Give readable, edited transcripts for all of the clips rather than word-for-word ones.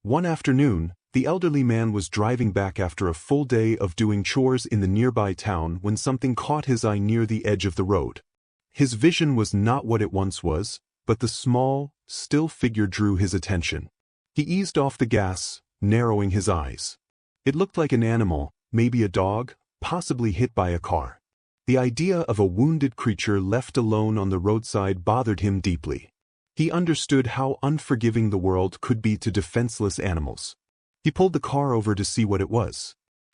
One afternoon, the elderly man was driving back after a full day of doing chores in the nearby town when something caught his eye near the edge of the road. His vision was not what it once was, but the small, still figure drew his attention. He eased off the gas, narrowing his eyes. It looked like an animal, maybe a dog, possibly hit by a car. The idea of a wounded creature left alone on the roadside bothered him deeply. He understood how unforgiving the world could be to defenseless animals. He pulled the car over to see what it was.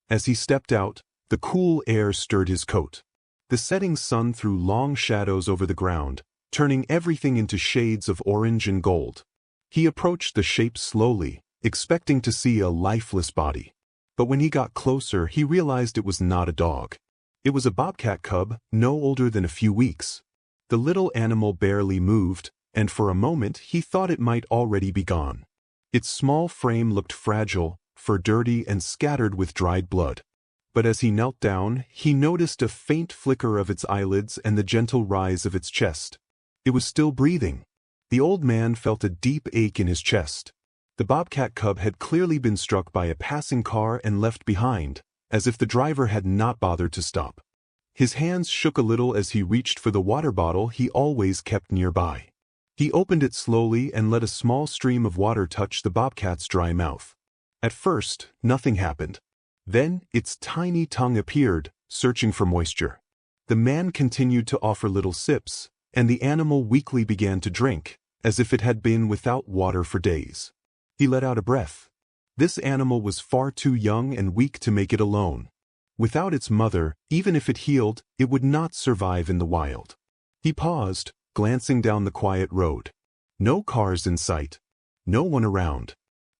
As he stepped out, the cool air stirred his coat. The setting sun threw long shadows over the ground, turning everything into shades of orange and gold. He approached the shape slowly, expecting to see a lifeless body. But when he got closer, he realized it was not a dog. It was a bobcat cub, no older than a few weeks. The little animal barely moved, and for a moment he thought it might already be gone. Its small frame looked fragile, fur dirty and scattered with dried blood. But as he knelt down, he noticed a faint flicker of its eyelids and the gentle rise of its chest. It was still breathing. The old man felt a deep ache in his chest. The bobcat cub had clearly been struck by a passing car and left behind, as if the driver had not bothered to stop. His hands shook a little as he reached for the water bottle he always kept nearby. He opened it slowly and let a small stream of water touch the bobcat's dry mouth. At first, nothing happened. Then, its tiny tongue appeared, searching for moisture. The man continued to offer little sips, and the animal weakly began to drink, as if it had been without water for days. He let out a breath. This animal was far too young and weak to make it alone. Without its mother, even if it healed, it would not survive in the wild. He paused, glancing down the quiet road. No cars in sight. No one around.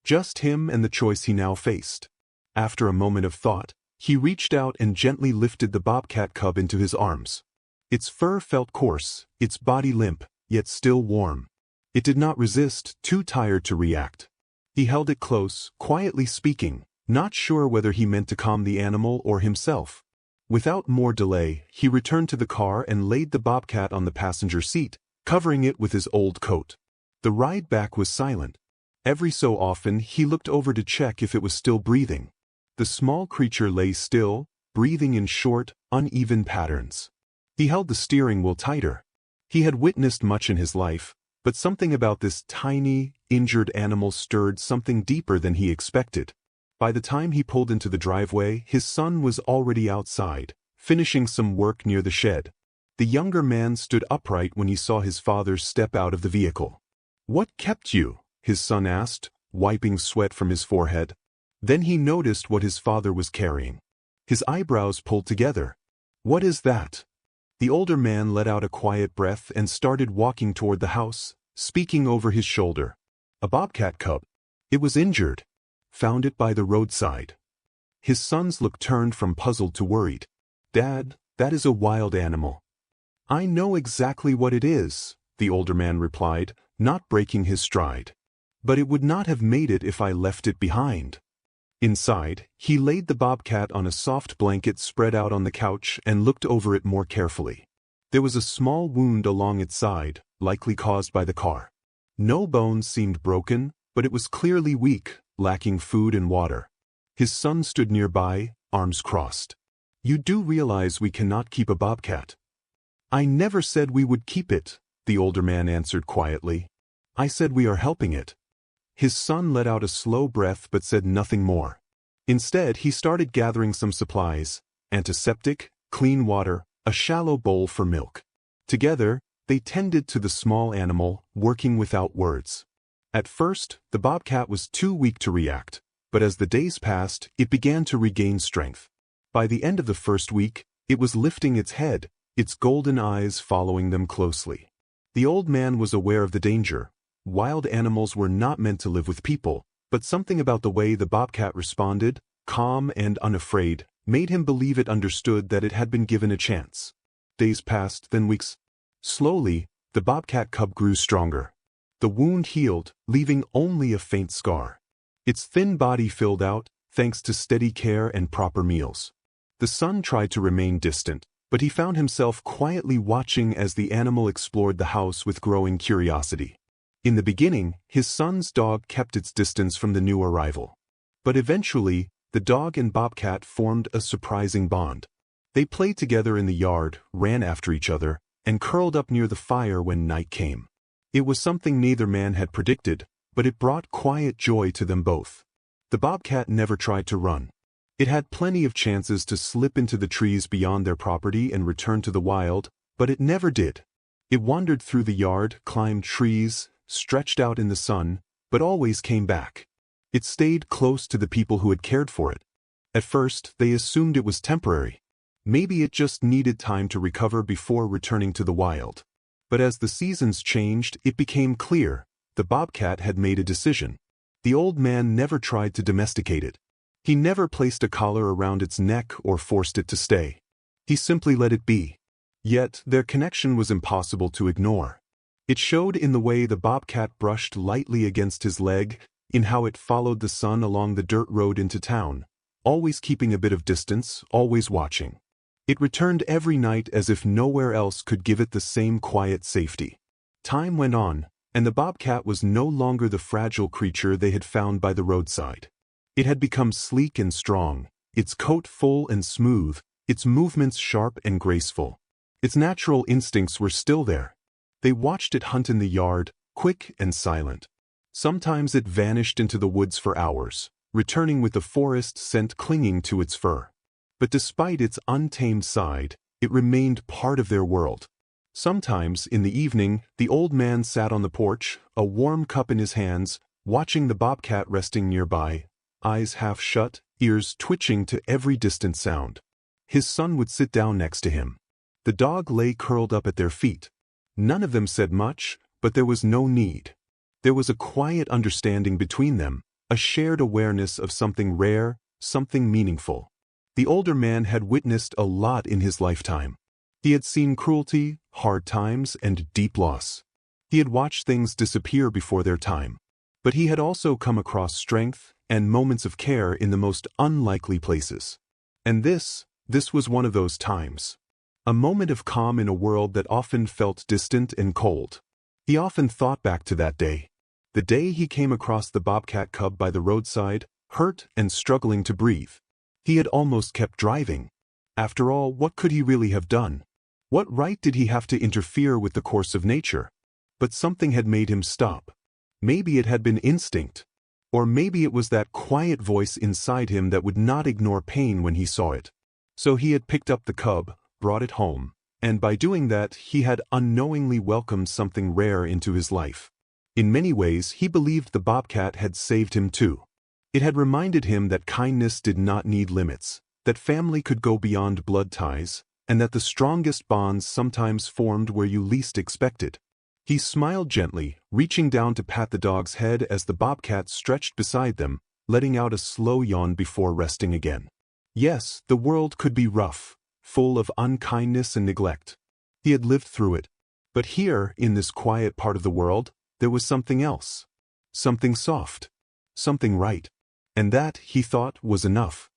Just him and the choice he now faced. After a moment of thought, he reached out and gently lifted the bobcat cub into his arms. Its fur felt coarse, its body limp, yet still warm. It did not resist, too tired to react. He held it close, quietly speaking, not sure whether he meant to calm the animal or himself. Without more delay, he returned to the car and laid the bobcat on the passenger seat, covering it with his old coat. The ride back was silent. Every so often he looked over to check if it was still breathing. The small creature lay still, breathing in short, uneven patterns. He held the steering wheel tighter. He had witnessed much in his life, but something about this tiny, injured animal stirred something deeper than he expected. By the time he pulled into the driveway, his son was already outside, finishing some work near the shed. The younger man stood upright when he saw his father step out of the vehicle. "What kept you?" his son asked, wiping sweat from his forehead. Then he noticed what his father was carrying. His eyebrows pulled together. "What is that?" The older man let out a quiet breath and started walking toward the house, speaking over his shoulder. "A bobcat cub. It was injured. Found it by the roadside." His son's look turned from puzzled to worried. "Dad, that is a wild animal." "I know exactly what it is," the older man replied, not breaking his stride. "But it would not have made it if I left it behind." Inside, he laid the bobcat on a soft blanket spread out on the couch and looked over it more carefully. There was a small wound along its side, likely caused by the car. No bones seemed broken, but it was clearly weak, lacking food and water. His son stood nearby, arms crossed. "You do realize we cannot keep a bobcat?" "I never said we would keep it," the older man answered quietly. "I said we are helping it." His son let out a slow breath but said nothing more. Instead, he started gathering some supplies: antiseptic, clean water, a shallow bowl for milk. Together, they tended to the small animal, working without words. At first, the bobcat was too weak to react, but as the days passed, it began to regain strength. By the end of the first week, it was lifting its head, its golden eyes following them closely. The old man was aware of the danger. Wild animals were not meant to live with people, but something about the way the bobcat responded, calm and unafraid, made him believe it understood that it had been given a chance. Days passed, then weeks. Slowly, the bobcat cub grew stronger. The wound healed, leaving only a faint scar. Its thin body filled out, thanks to steady care and proper meals. The son tried to remain distant, but he found himself quietly watching as the animal explored the house with growing curiosity. In the beginning, his son's dog kept its distance from the new arrival. But eventually, the dog and Bobcat formed a surprising bond. They played together in the yard, ran after each other, and curled up near the fire when night came. It was something neither man had predicted, but it brought quiet joy to them both. The Bobcat never tried to run. It had plenty of chances to slip into the trees beyond their property and return to the wild, but it never did. It wandered through the yard, climbed trees, stretched out in the sun, but always came back. It stayed close to the people who had cared for it. At first, they assumed it was temporary. Maybe it just needed time to recover before returning to the wild. But as the seasons changed, it became clear the Bobcat had made a decision. The old man never tried to domesticate it. He never placed a collar around its neck or forced it to stay. He simply let it be. Yet, their connection was impossible to ignore. It showed in the way the Bobcat brushed lightly against his leg, in how it followed the sun along the dirt road into town, always keeping a bit of distance, always watching. It returned every night as if nowhere else could give it the same quiet safety. Time went on, and the Bobcat was no longer the fragile creature they had found by the roadside. It had become sleek and strong, its coat full and smooth, its movements sharp and graceful. Its natural instincts were still there. They watched it hunt in the yard, quick and silent. Sometimes it vanished into the woods for hours, returning with the forest scent clinging to its fur. But despite its untamed side, it remained part of their world. Sometimes, in the evening, the old man sat on the porch, a warm cup in his hands, watching the Bobcat resting nearby, eyes half shut, ears twitching to every distant sound. His son would sit down next to him. The dog lay curled up at their feet. None of them said much, but there was no need. There was a quiet understanding between them, a shared awareness of something rare, something meaningful. The older man had witnessed a lot in his lifetime. He had seen cruelty, hard times, and deep loss. He had watched things disappear before their time. But he had also come across strength and moments of care in the most unlikely places. And this was one of those times. A moment of calm in a world that often felt distant and cold. He often thought back to that day. The day he came across the Bobcat cub by the roadside, hurt and struggling to breathe. He had almost kept driving. After all, what could he really have done? What right did he have to interfere with the course of nature? But something had made him stop. Maybe it had been instinct. Or maybe it was that quiet voice inside him that would not ignore pain when he saw it. So he had picked up the cub, brought it home, and by doing that he had unknowingly welcomed something rare into his life. In many ways he believed the Bobcat had saved him too. It had reminded him that kindness did not need limits, that family could go beyond blood ties, and that the strongest bonds sometimes formed where you least expected. He smiled gently, reaching down to pat the dog's head as the Bobcat stretched beside them, letting out a slow yawn before resting again. Yes, the world could be rough, full of unkindness and neglect. He had lived through it. But here, in this quiet part of the world, there was something else. Something soft. Something right. And that, he thought, was enough.